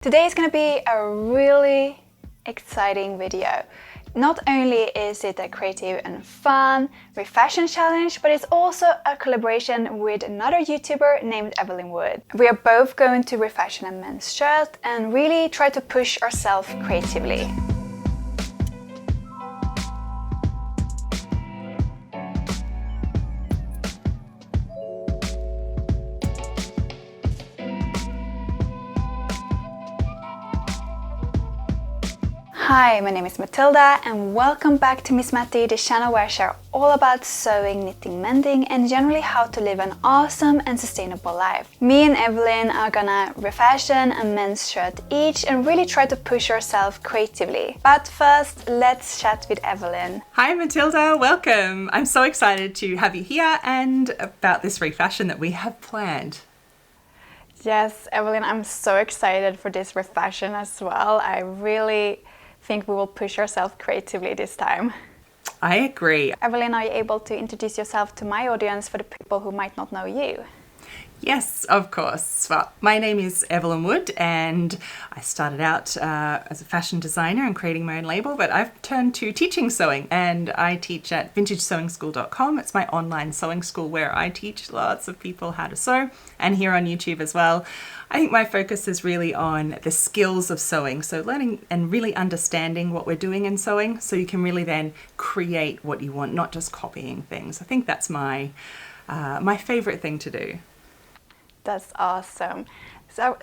Today is going to be a really exciting video. Not only is it a creative and fun refashion challenge, but it's also a collaboration with another YouTuber named Evelyn. We are both going to refashion a men's shirt and really try to push ourselves creatively. Hi, my name is Matilda and welcome back to Miss Matti, the channel where I share all about sewing, knitting, mending and generally how to live an awesome and sustainable life. Me and Evelyn are gonna refashion a men's shirt each and really try to push ourselves creatively. But first, let's chat with Evelyn. Hi Matilda, welcome! I'm so excited to have you here and about this refashion that we have planned. Yes, Evelyn, I'm so excited for this refashion as well. I really think we will push ourselves creatively this time. I agree. Evelyn, are you able to introduce yourself to my audience for the people who might not know you? Yes, of course. Well, my name is Evelyn Wood and I started out as a fashion designer and creating my own label, but I've turned to teaching sewing and I teach at vintagesewingschool.com. It's my online sewing school where I teach lots of people how to sew, and here on YouTube as well. I think my focus is really on the skills of sewing, so learning and really understanding what we're doing in sewing so you can really then create what you want, not just copying things. I think that's my favorite thing to do. That's awesome.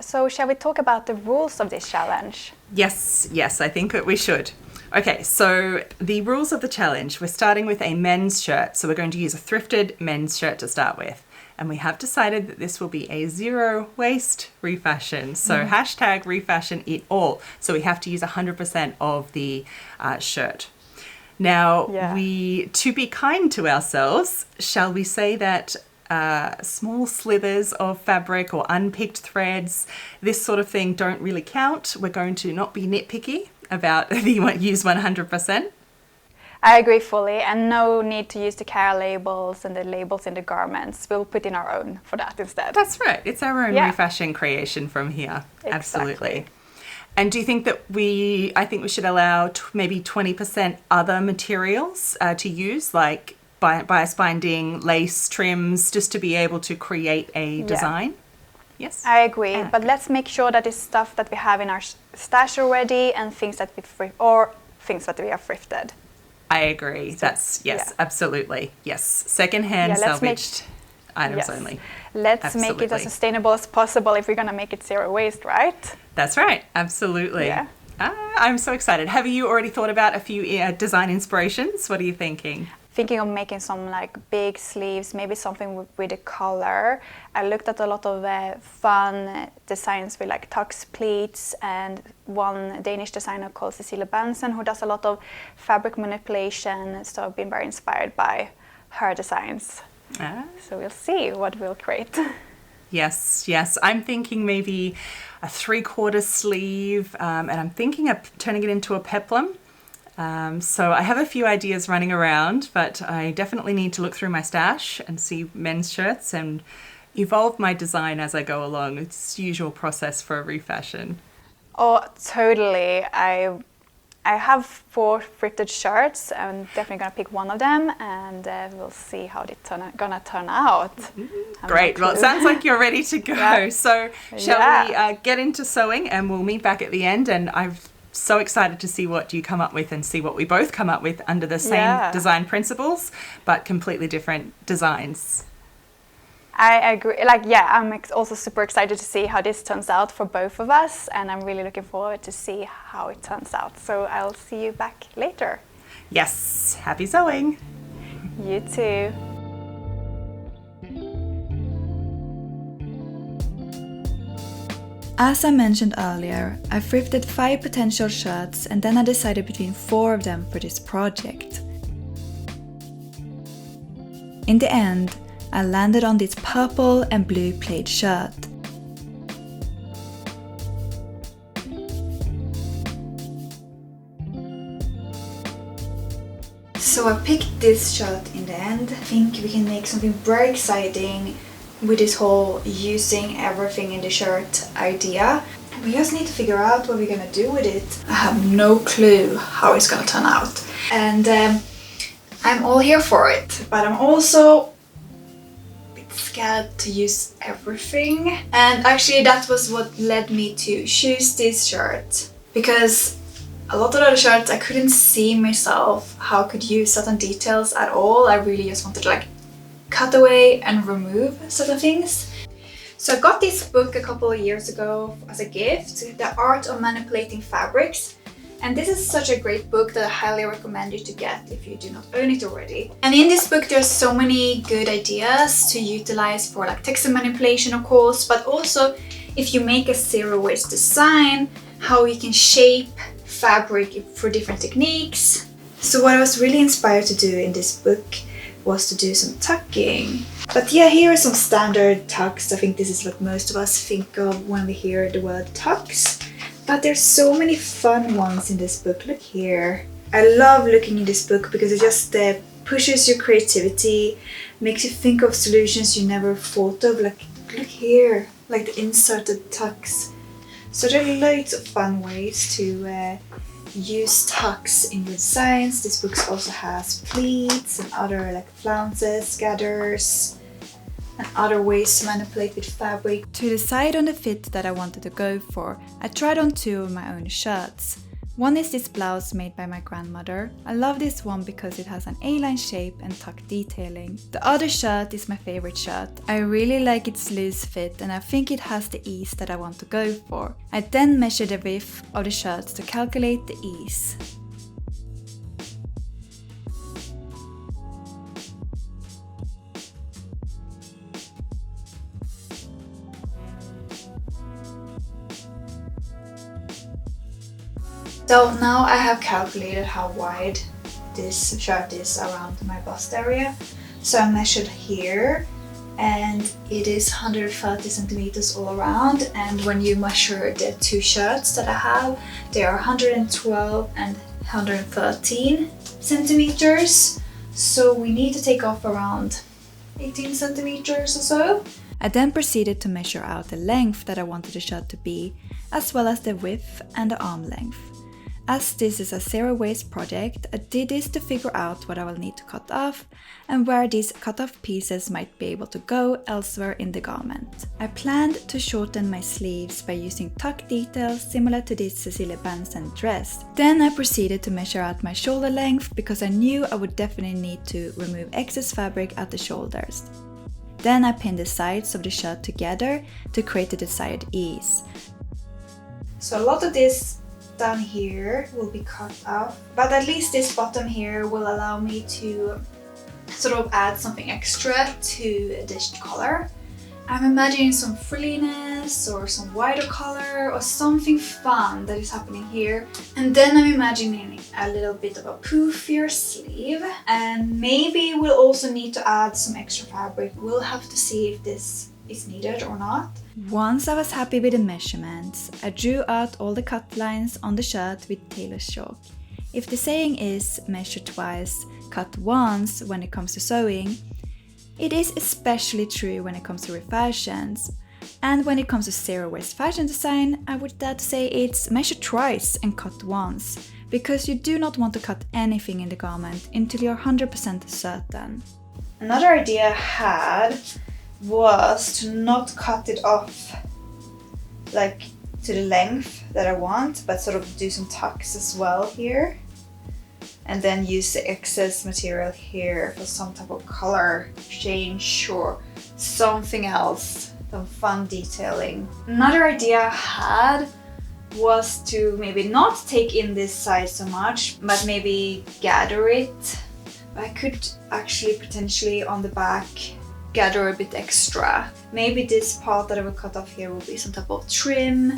So shall we talk about the rules of this challenge? Yes, I think that we should. Okay, so the rules of the challenge, we're starting with a men's shirt. So we're going to use a thrifted men's shirt to start with. And we have decided that this will be a zero waste refashion. So hashtag refashion it all. So we have to use 100% of the shirt. Now, to be kind to ourselves, shall we say that small slithers of fabric or unpicked threads, this sort of thing don't really count. We're going to not be nitpicky about the use 100%. I agree fully, and no need to use the care labels and the labels in the garments. We'll put in our own for that instead. That's right. It's our own refashion creation from here. Exactly. Absolutely. And do you think that I think we should allow maybe 20% other materials to use, like bias binding, lace, trims, just to be able to create a design? Yes? I agree, but let's make sure that it's stuff that we have in our stash already and things that we are thrifted. I agree. That's, absolutely. Yes. Secondhand, salvaged items only. Let's make it as sustainable as possible if we're going to make it zero waste, right? That's right. Absolutely. Yeah. I'm so excited. Have you already thought about a few design inspirations? What are you thinking? Thinking of making some like big sleeves, maybe something with a color. I looked at a lot of fun designs with like tux pleats and one Danish designer called Cecilia Benson who does a lot of fabric manipulation, so I've been very inspired by her designs. So we'll see what we'll create. Yes. I'm thinking maybe a 3/4 sleeve and I'm thinking of turning it into a peplum. So I have a few ideas running around, but I definitely need to look through my stash and see men's shirts and evolve my design as I go along. It's the usual process for a refashion. Oh, totally. I have 4 thrifted shirts. I'm definitely going to pick one of them and we'll see how it's gonna turn out. Great. Well, it sounds like you're ready to go. Yeah. So shall we get into sewing and we'll meet back at the end, and I've so excited to see what you come up with and see what we both come up with under the same design principles, but completely different designs. I agree. I'm also super excited to see how this turns out for both of us, and I'm really looking forward to see how it turns out. So I'll see you back later. Yes. Happy sewing. You too. As I mentioned earlier, I thrifted 5 potential shirts and then I decided between 4 of them for this project. In the end, I landed on this purple and blue plaid shirt. So I picked this shirt in the end. I think we can make something very exciting with this whole using everything in the shirt idea. We just need to figure out what we're gonna do with it. I have no clue how it's gonna turn out. And I'm all here for it, but I'm also a bit scared to use everything. And actually that was what led me to choose this shirt, because a lot of other shirts I couldn't see myself how I could use certain details at all. I really just wanted to like cut away and remove certain things. So I got this book a couple of years ago as a gift, The Art of Manipulating Fabrics. And this is such a great book that I highly recommend you to get if you do not own it already. And in this book there's so many good ideas to utilize for like textile manipulation, of course, but also if you make a zero waste design, how you can shape fabric for different techniques. So what I was really inspired to do in this book was to do some tucking. But yeah, here are some standard tucks. I think this is what most of us think of when we hear the word tucks. But there's so many fun ones in this book. Look here. I love looking in this book because it just pushes your creativity, makes you think of solutions you never thought of. Like, look here, like the inserted tucks. So there are loads of fun ways to use tucks in your designs. This book also has pleats and other like flounces, gathers, and other ways to manipulate with fabric. To decide on the fit that I wanted to go for, I tried on 2 of my own shirts. One is this blouse made by my grandmother. I love this one because it has an A-line shape and tuck detailing. The other shirt is my favorite shirt. I really like its loose fit and I think it has the ease that I want to go for. I then measured the width of the shirts to calculate the ease. So now I have calculated how wide this shirt is around my bust area. So I measured here and it is 130 centimeters all around, and when you measure the 2 shirts that I have, they are 112 and 113 centimeters. So we need to take off around 18 centimeters or so. I then proceeded to measure out the length that I wanted the shirt to be, as well as the width and the arm length. As this is a zero waste project, I did this to figure out what I will need to cut off and where these cut off pieces might be able to go elsewhere in the garment. I planned to shorten my sleeves by using tuck details similar to this Cecilia Benson dress. Then I proceeded to measure out my shoulder length because I knew I would definitely need to remove excess fabric at the shoulders. Then I pinned the sides of the shirt together to create the desired ease. So a lot of this down here will be cut off, but at least this bottom here will allow me to sort of add something extra to this color. I'm imagining some frilliness or some wider color or something fun that is happening here. And then I'm imagining a little bit of a poofier sleeve, and maybe we'll also need to add some extra fabric. We'll have to see if this is needed or not. Once I was happy with the measurements, I drew out all the cut lines on the shirt with tailor's chalk. If the saying is measure twice, cut once when it comes to sewing, it is especially true when it comes to refashions. And when it comes to zero waste fashion design, I would dare to say it's measure twice and cut once, because you do not want to cut anything in the garment until you're 100% certain. Another idea I had was to not cut it off like to the length that I want, but sort of do some tucks as well here, and then use the excess material here for some type of color change or something else, some fun detailing. Another idea I had was to maybe not take in this side so much, but maybe gather it. I could actually potentially on the back gather a bit extra. Maybe this part that I will cut off here will be some type of trim,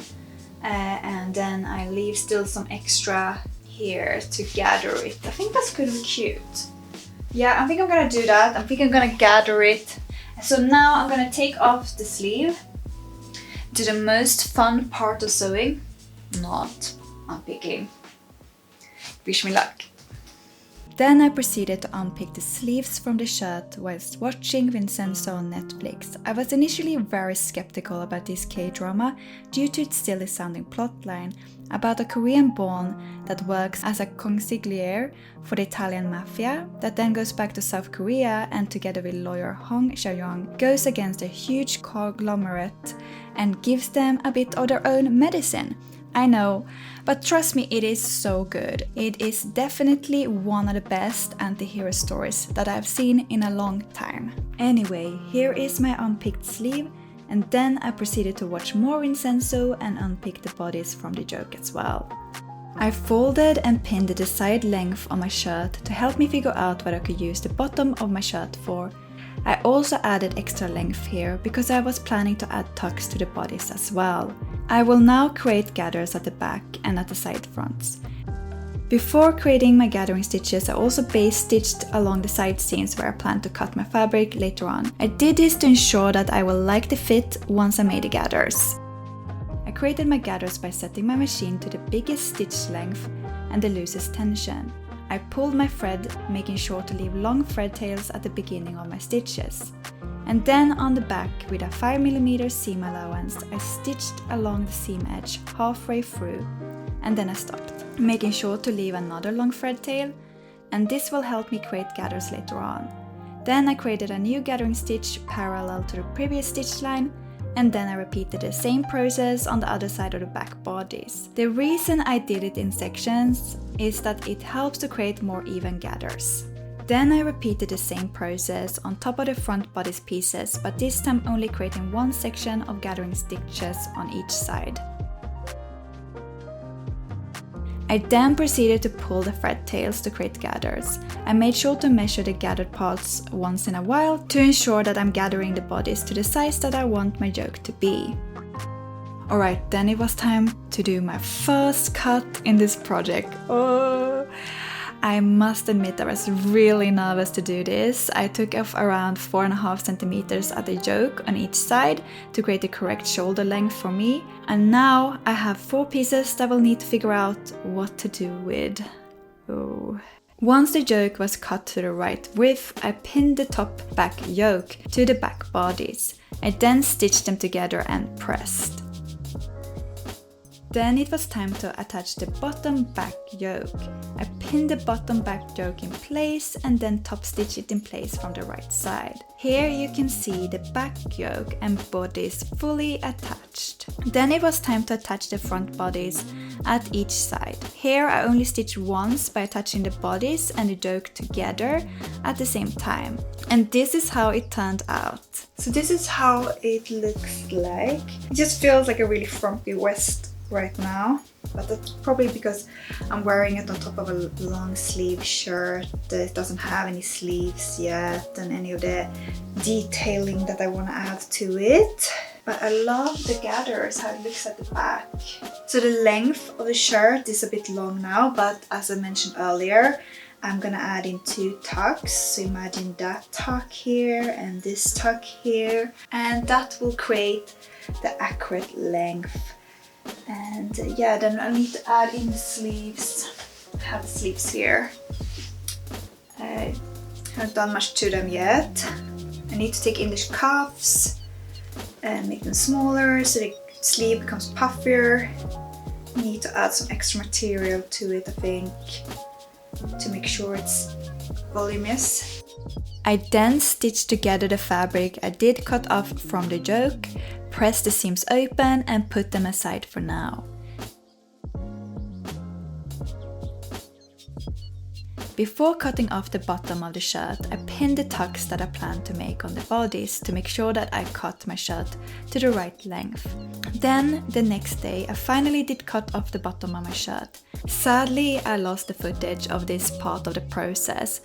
and then I leave still some extra here to gather it. I think that's gonna be cute. Yeah, I think I'm gonna do that. I think I'm gonna gather it. So now I'm gonna take off the sleeve, do the most fun part of sewing, not unpicking. Wish me luck. Then I proceeded to unpick the sleeves from the shirt whilst watching Vincenzo on Netflix. I was initially very skeptical about this K-drama due to its silly sounding plotline about a Korean born that works as a consigliere for the Italian mafia, that then goes back to South Korea and together with lawyer Hong Seo-young goes against a huge conglomerate and gives them a bit of their own medicine. I know, but trust me, it is so good. It is definitely one of the best anti-hero stories that I've seen in a long time. Anyway, here is my unpicked sleeve, and then I proceeded to watch more Vincenzo and unpick the bodice from the joke as well. I folded and pinned the desired length on my shirt to help me figure out what I could use the bottom of my shirt for. I also added extra length here because I was planning to add tucks to the bodice as well. I will now create gathers at the back and at the side fronts. Before creating my gathering stitches, I also base stitched along the side seams where I plan to cut my fabric later on. I did this to ensure that I will like the fit once I made the gathers. I created my gathers by setting my machine to the biggest stitch length and the loosest tension. I pulled my thread, making sure to leave long thread tails at the beginning of my stitches. And then on the back, with a 5mm seam allowance, I stitched along the seam edge halfway through, and then I stopped, making sure to leave another long thread tail, and this will help me create gathers later on. Then I created a new gathering stitch parallel to the previous stitch line, and then I repeated the same process on the other side of the back bodice. The reason I did it in sections is that it helps to create more even gathers. Then I repeated the same process on top of the front bodice pieces, but this time only creating one section of gathering stitches on each side. I then proceeded to pull the thread tails to create gathers. I made sure to measure the gathered parts once in a while to ensure that I'm gathering the bodice to the size that I want my yoke to be. Alright, then it was time to do my first cut in this project. I must admit I was really nervous to do this. I took off around 4.5 centimeters at the yoke on each side to create the correct shoulder length for me. And now I have 4 pieces that will need to figure out what to do with. Once the yoke was cut to the right width, I pinned the top back yoke to the back bodice. I then stitched them together and pressed. Then it was time to attach the bottom back yoke. I pinned the bottom back yoke in place and then top stitch it in place from the right side. Here you can see the back yoke and bodice fully attached. Then it was time to attach the front bodice at each side. Here I only stitched once by attaching the bodice and the yoke together at the same time. And this is how it turned out. So this is how it looks like. It just feels like a really frumpy vest right now, but that's probably because I'm wearing it on top of a long sleeve shirt that doesn't have any sleeves yet and any of the detailing that I want to add to it. But I love the gathers, how it looks at the back. So the length of the shirt is a bit long now, but as I mentioned earlier, I'm gonna add in 2 tucks. So imagine that tuck here and this tuck here, and that will create the accurate length. And yeah, then I need to add in the sleeves. I have the sleeves here. I haven't done much to them yet. I need to take in the cuffs and make them smaller so the sleeve becomes puffier. I need to add some extra material to it, I think, to make sure it's voluminous. I then stitched together the fabric I did cut off from the yoke, pressed the seams open and put them aside for now. Before cutting off the bottom of the shirt, I pinned the tucks that I planned to make on the bodice to make sure that I cut my shirt to the right length. Then, the next day, I finally did cut off the bottom of my shirt. Sadly, I lost the footage of this part of the process,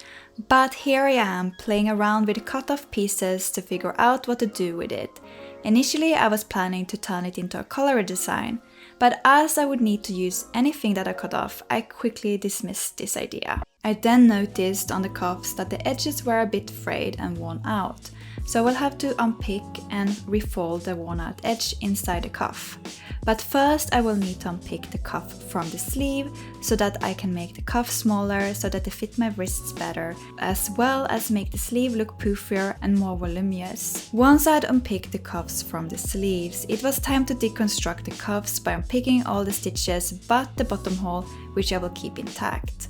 but here I am playing around with the cut off pieces to figure out what to do with it. Initially, I was planning to turn it into a collar design, but as I would need to use anything that I cut off, I quickly dismissed this idea. I then noticed on the cuffs that the edges were a bit frayed and worn out, so I will have to unpick and refold the worn out edge inside the cuff. But first I will need to unpick the cuff from the sleeve so that I can make the cuff smaller so that they fit my wrists better, as well as make the sleeve look poofier and more voluminous. Once I had unpicked the cuffs from the sleeves, it was time to deconstruct the cuffs by unpicking all the stitches but the bottom hole, which I will keep intact.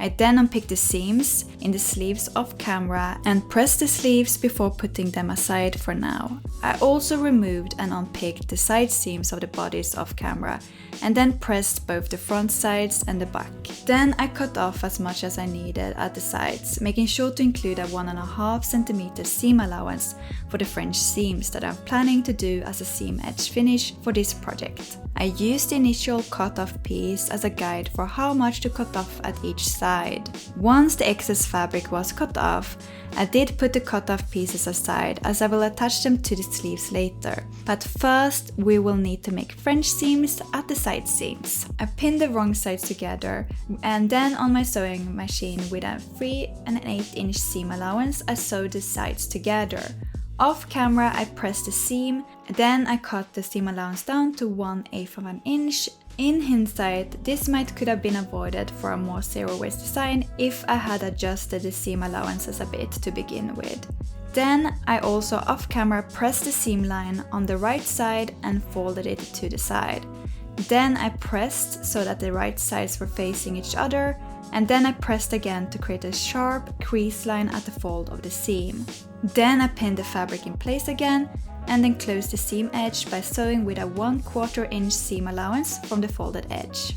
I then unpicked the seams in the sleeves off camera and pressed the sleeves before putting them aside for now. I also removed and unpicked the side seams of the bodice off camera and then pressed both the front sides and the back. Then I cut off as much as I needed at the sides, making sure to include a 1.5 cm seam allowance for the French seams that I'm planning to do as a seam edge finish for this project. I used the initial cut-off piece as a guide for how much to cut off at each side. Once the excess fabric was cut off, I did put the cut-off pieces aside as I will attach them to the sleeves later. But first we will need to make French seams at the side seams. I pinned the wrong sides together and then on my sewing machine with a 3 1/8 inch seam allowance I sewed the sides together. Off camera I pressed the seam, then I cut the seam allowance down to 1/8 of an inch. In hindsight, this could have been avoided for a more zero waste design if I had adjusted the seam allowances a bit to begin with. Then I also off camera pressed the seam line on the right side and folded it to the side. Then I pressed so that the right sides were facing each other, and then I pressed again to create a sharp crease line at the fold of the seam. Then I pinned the fabric in place again and then closed the seam edge by sewing with a 1/4 inch seam allowance from the folded edge.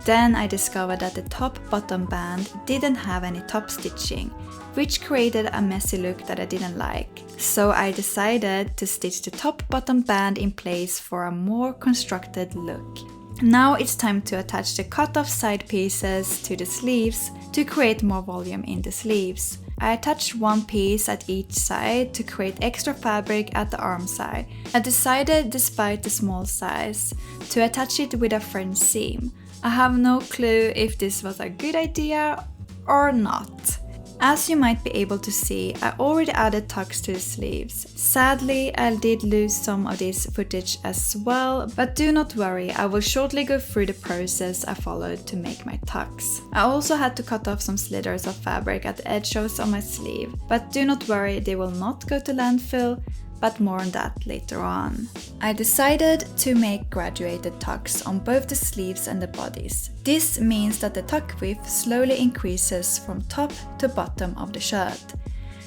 Then I discovered that the top-bottom band didn't have any top stitching, which created a messy look that I didn't like. So I decided to stitch the top-bottom band in place for a more constructed look. Now it's time to attach the cut-off side pieces to the sleeves to create more volume in the sleeves. I attached one piece at each side to create extra fabric at the arm side. I decided, despite the small size, to attach it with a French seam. I have no clue if this was a good idea or not. As you might be able to see, I already added tucks to the sleeves. Sadly, I did lose some of this footage as well, but do not worry, I will shortly go through the process I followed to make my tucks. I also had to cut off some slithers of fabric at the edges of my sleeve, but do not worry, they will not go to landfill, but more on that later on. I decided to make graduated tucks on both the sleeves and the bodice. This means that the tuck width slowly increases from top to bottom of the shirt.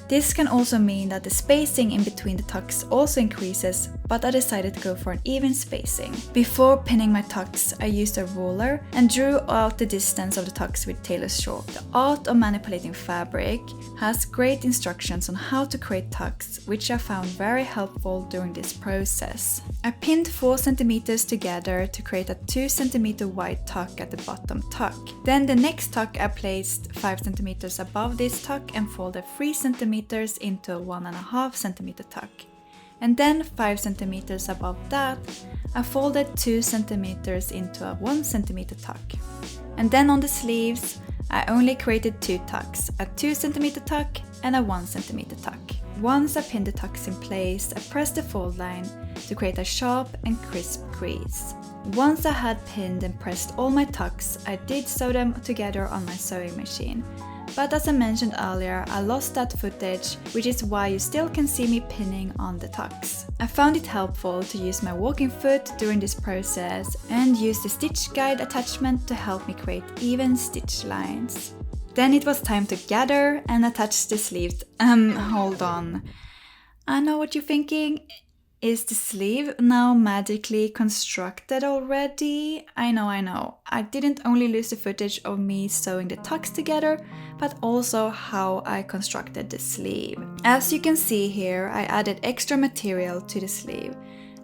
This can also mean that the spacing in between the tucks also increases, but I decided to go for an even spacing. Before pinning my tucks, I used a ruler and drew out the distance of the tucks with tailor's chalk. The art of manipulating fabric has great instructions on how to create tucks, which I found very helpful during this process. I pinned 4 cm together to create a 2 cm wide tuck at the bottom tuck. Then the next tuck I placed 5 cm above this tuck and folded 3 cm into a 1.5 cm tuck. And then 5 cm above that, I folded 2 cm into a 1 cm tuck. And then on the sleeves, I only created 2 tucks, a 2 cm tuck and a 1 cm tuck. Once I pinned the tucks in place, I pressed the fold line to create a sharp and crisp crease. Once I had pinned and pressed all my tucks, I did sew them together on my sewing machine. But as I mentioned earlier, I lost that footage, which is why you still can see me pinning on the tucks. I found it helpful to use my walking foot during this process and use the stitch guide attachment to help me create even stitch lines. Then it was time to gather and attach the sleeves. Hold on. I know what you're thinking. Is the sleeve now magically constructed already? I know. I didn't only lose the footage of me sewing the tucks together, but also how I constructed the sleeve. As you can see here, I added extra material to the sleeve.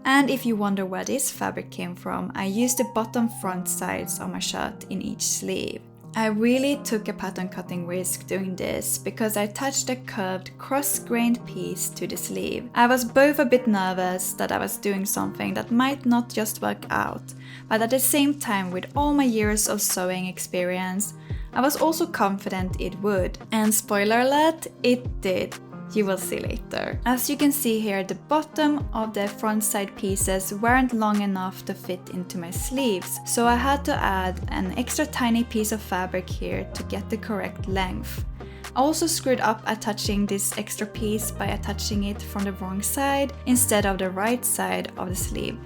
And if you wonder where this fabric came from, I used the bottom front sides of my shirt in each sleeve. I really took a pattern cutting risk doing this because I attached a curved cross-grained piece to the sleeve. I was both a bit nervous that I was doing something that might not just work out, but at the same time, with all my years of sewing experience, I was also confident it would. And spoiler alert, it did. You will see later. As you can see here, the bottom of the front side pieces weren't long enough to fit into my sleeves, so I had to add an extra tiny piece of fabric here to get the correct length. I also screwed up attaching this extra piece by attaching it from the wrong side instead of the right side of the sleeve.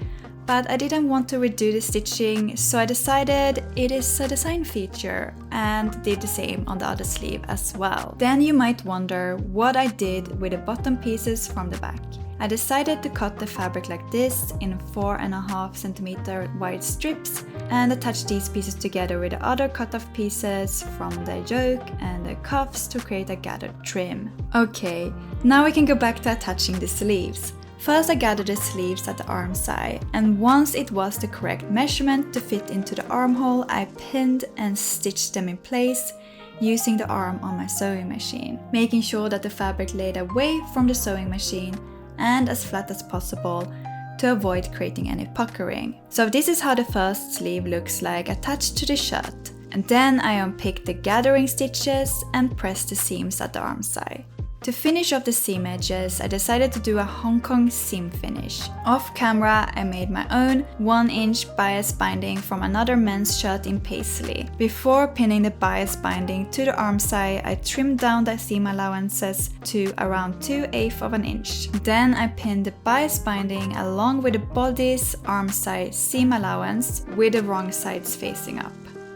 But I didn't want to redo the stitching, so I decided it is a design feature and did the same on the other sleeve as well. Then you might wonder what I did with the bottom pieces from the back. I decided to cut the fabric like this in 4.5 cm wide strips and attach these pieces together with the other cut-off pieces from the yoke and the cuffs to create a gathered trim. Okay, now we can go back to attaching the sleeves. First I gathered the sleeves at the arm side, and once it was the correct measurement to fit into the armhole, I pinned and stitched them in place using the arm on my sewing machine, making sure that the fabric laid away from the sewing machine and as flat as possible to avoid creating any puckering. So this is how the first sleeve looks like attached to the shirt. And then I unpicked the gathering stitches and pressed the seams at the arm side. To finish off the seam edges, I decided to do a Hong Kong seam finish. Off camera, I made my own 1-inch bias binding from another men's shirt in paisley. Before pinning the bias binding to the arm side, I trimmed down the seam allowances to around 2/8 of an inch. Then I pinned the bias binding along with the bodice arm side seam allowance with the wrong sides facing up.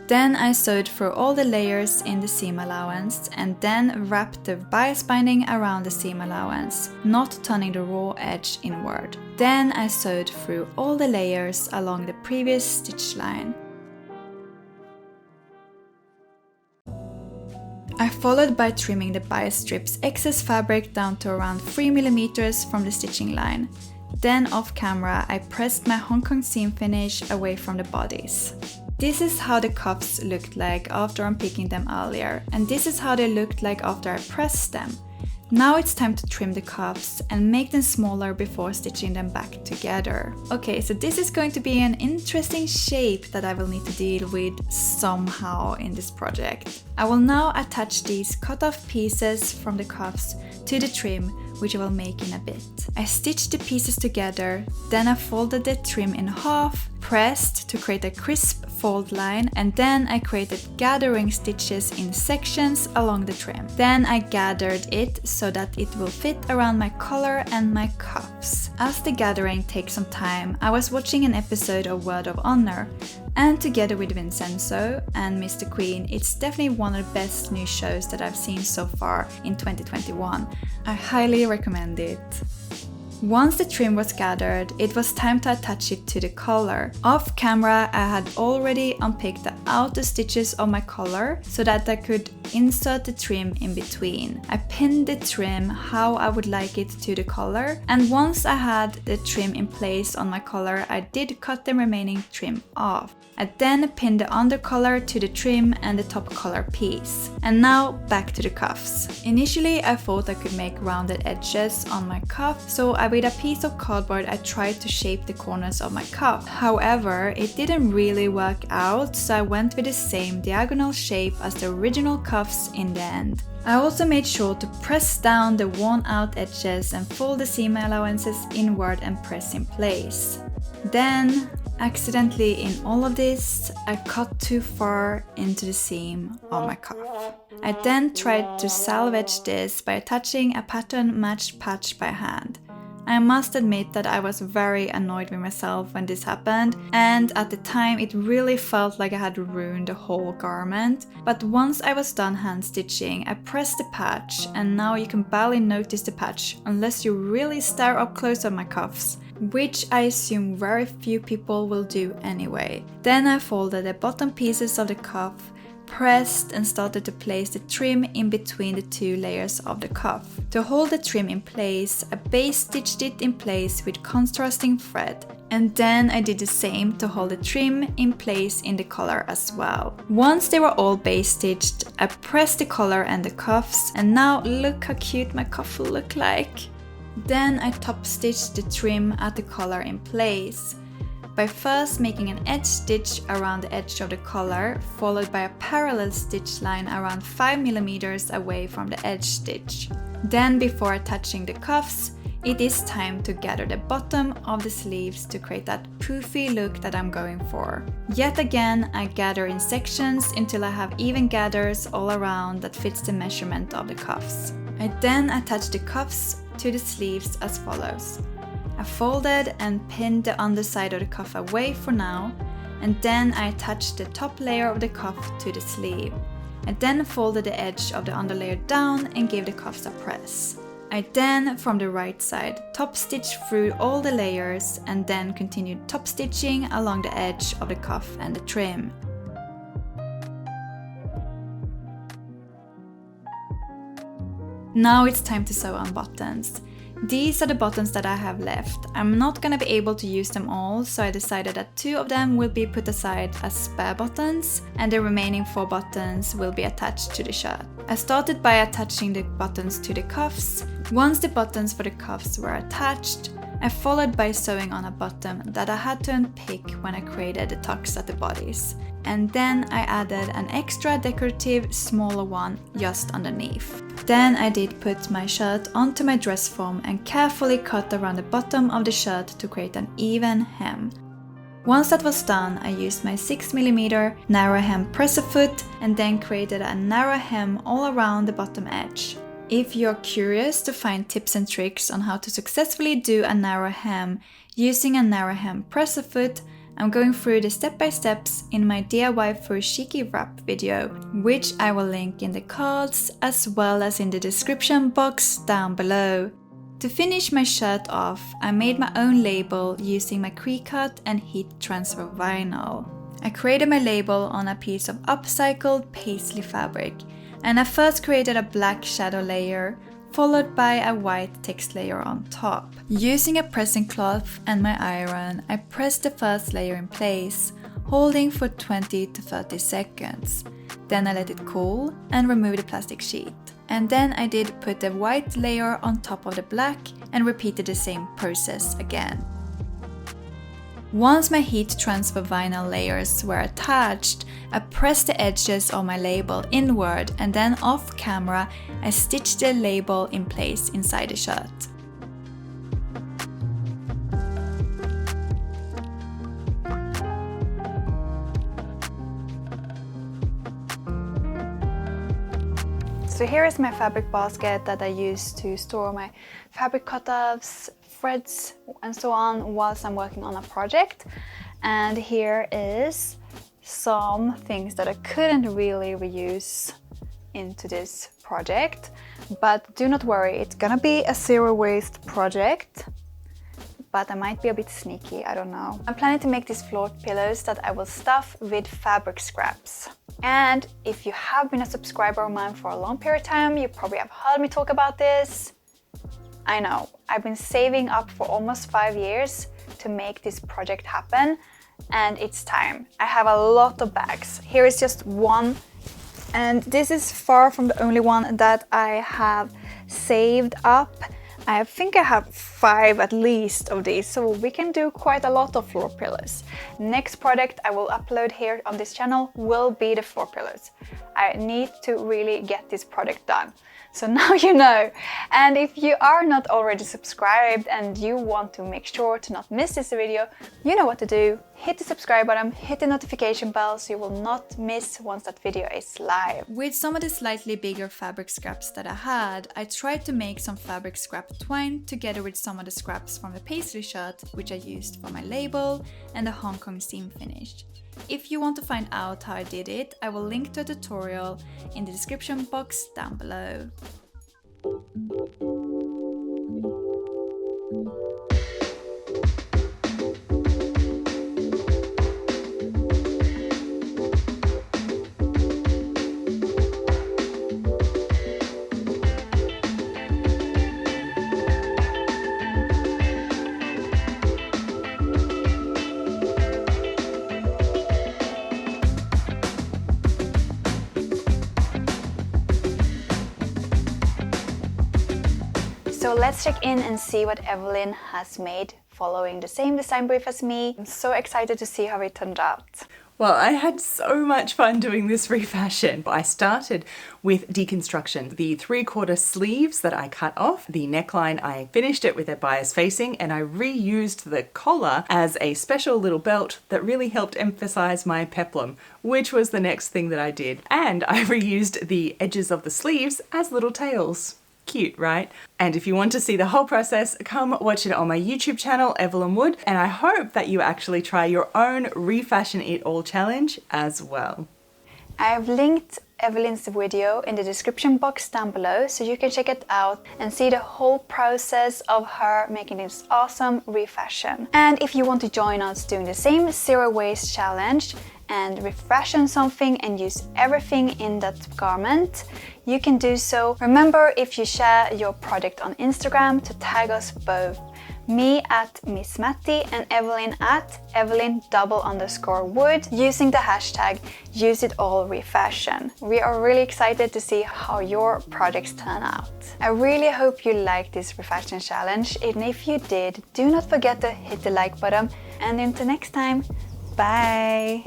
Then I sewed through all the layers in the seam allowance and then wrapped the bias binding around the seam allowance, not turning the raw edge inward. Then I sewed through all the layers along the previous stitch line. I followed by trimming the bias strips excess fabric down to around 3 mm from the stitching line. Then off camera I pressed my Hong Kong seam finish away from the bodice. This is how the cuffs looked like after unpicking them earlier, and this is how they looked like after I pressed them. Now it's time to trim the cuffs and make them smaller before stitching them back together. Okay, so this is going to be an interesting shape that I will need to deal with somehow in this project. I will now attach these cut-off pieces from the cuffs to the trim, which I will make in a bit. I stitched the pieces together, then I folded the trim in half, pressed to create a crisp fold line, and then I created gathering stitches in sections along the trim. Then I gathered it so that it will fit around my collar and my cuffs. As the gathering takes some time, I was watching an episode of Word of Honor, and together with Vincenzo and Mr. Queen, it's definitely one of the best new shows that I've seen so far in 2021. I highly recommend it. Once the trim was gathered, it was time to attach it to the collar. Off camera, I had already unpicked the outer stitches of my collar so that I could insert the trim in between. I pinned the trim how I would like it to the collar, and once I had the trim in place on my collar, I did cut the remaining trim off. I then pinned the under collar to the trim and the top collar piece. And now back to the cuffs. Initially I thought I could make rounded edges on my cuff, so with a piece of cardboard I tried to shape the corners of my cuff. However, it didn't really work out, so I went with the same diagonal shape as the original cuffs in the end. I also made sure to press down the worn out edges and fold the seam allowances inward and press in place. Then, accidentally in all of this, I cut too far into the seam of my cuff. I then tried to salvage this by attaching a pattern matched patch by hand. I must admit that I was very annoyed with myself when this happened, and at the time it really felt like I had ruined the whole garment. But once I was done hand stitching, I pressed the patch, and now you can barely notice the patch unless you really stare up close on my cuffs, which I assume very few people will do anyway. Then I folded the bottom pieces of the cuff, pressed and started to place the trim in between the two layers of the cuff. To hold the trim in place, I base stitched it in place with contrasting thread, and then I did the same to hold the trim in place in the collar as well. Once they were all base stitched, I pressed the collar and the cuffs, and now look how cute my cuff will look like. Then I top stitched the trim at the collar in place by first making an edge stitch around the edge of the collar, followed by a parallel stitch line around 5 mm away from the edge stitch. Then before attaching the cuffs, it is time to gather the bottom of the sleeves to create that poofy look that I'm going for. Yet again, I gather in sections until I have even gathers all around that fits the measurement of the cuffs. I then attach the cuffs to the sleeves as follows. I folded and pinned the underside of the cuff away for now, and then I attached the top layer of the cuff to the sleeve. I then folded the edge of the underlayer down and gave the cuffs a press. I then, from the right side, top stitched through all the layers and then continued top stitching along the edge of the cuff and the trim. Now it's time to sew on buttons. These are the buttons that I have left. I'm not gonna be able to use them all, so I decided that 2 of them will be put aside as spare buttons and the remaining 4 buttons will be attached to the shirt. I started by attaching the buttons to the cuffs. Once the buttons for the cuffs were attached, I followed by sewing on a button that I had to unpick when I created the tucks at the bodice. And then I added an extra decorative smaller one just underneath. Then I did put my shirt onto my dress form and carefully cut around the bottom of the shirt to create an even hem. Once that was done, I used my 6mm narrow hem presser foot and then created a narrow hem all around the bottom edge. If you're curious to find tips and tricks on how to successfully do a narrow hem using a narrow hem presser foot, I'm going through the step-by-steps in my DIY furoshiki wrap video, which I will link in the cards as well as in the description box down below. To finish my shirt off, I made my own label using my pre-cut and heat transfer vinyl. I created my label on a piece of upcycled paisley fabric, and I first created a black shadow layer, followed by a white text layer on top. Using a pressing cloth and my iron, I pressed the first layer in place, holding for 20 to 30 seconds. Then I let it cool and remove the plastic sheet. And then I did put the white layer on top of the black and repeated the same process again. Once my heat transfer vinyl layers were attached, I pressed the edges of my label inward and then off camera I stitched the label in place inside the shirt. So here is my fabric basket that I use to store my fabric cutoffs, threads and so on whilst I'm working on a project. And here is some things that I couldn't really reuse into this project. But do not worry, it's gonna be a zero waste project. But I might be a bit sneaky, I don't know. I'm planning to make these floor pillows that I will stuff with fabric scraps. And if you have been a subscriber of mine for a long period of time, you probably have heard me talk about this. I know, I've been saving up for almost 5 years to make this project happen, and it's time. I have a lot of bags. Here is just one, and this is far from the only one that I have saved up. I think I have 5 at least of these, so we can do quite a lot of floor pillows. Next product I will upload here on this channel will be the floor pillows. I need to really get this project done. So now you know. And if you are not already subscribed and you want to make sure to not miss this video, you know what to do. Hit the subscribe button, hit the notification bell so you will not miss once that video is live. With some of the slightly bigger fabric scraps that I had, I tried to make some fabric scrap twine together with some of the scraps from the paisley shirt, which I used for my label, and the Hong Kong seam finish. If you want to find out how I did it, I will link to a tutorial in the description box down below. So let's check in and see what Evelyn has made following the same design brief as me. I'm so excited to see how it turned out. Well, I had so much fun doing this refashion. I started with deconstruction. The 3/4 sleeves that I cut off, the neckline, I finished it with a bias facing, and I reused the collar as a special little belt that really helped emphasize my peplum, which was the next thing that I did. And I reused the edges of the sleeves as little tails. Cute, right? And if you want to see the whole process, come watch it on my YouTube channel, Evelyn Wood, and I hope that you actually try your own Refashion It All challenge as well. I've linked Evelyn's video in the description box down below so you can check it out and see the whole process of her making this awesome refashion. And if you want to join us doing the same zero waste challenge and refashion something and use everything in that garment, you can do so. Remember, if you share your project on Instagram, to tag us both, me at Miss Matti and Evelyn at Evelyn_Wood, using the hashtag #UseItAllRefashion. We are really excited to see how your projects turn out. I really hope you liked this refashion challenge, and if you did, do not forget to hit the like button, and until next time, bye!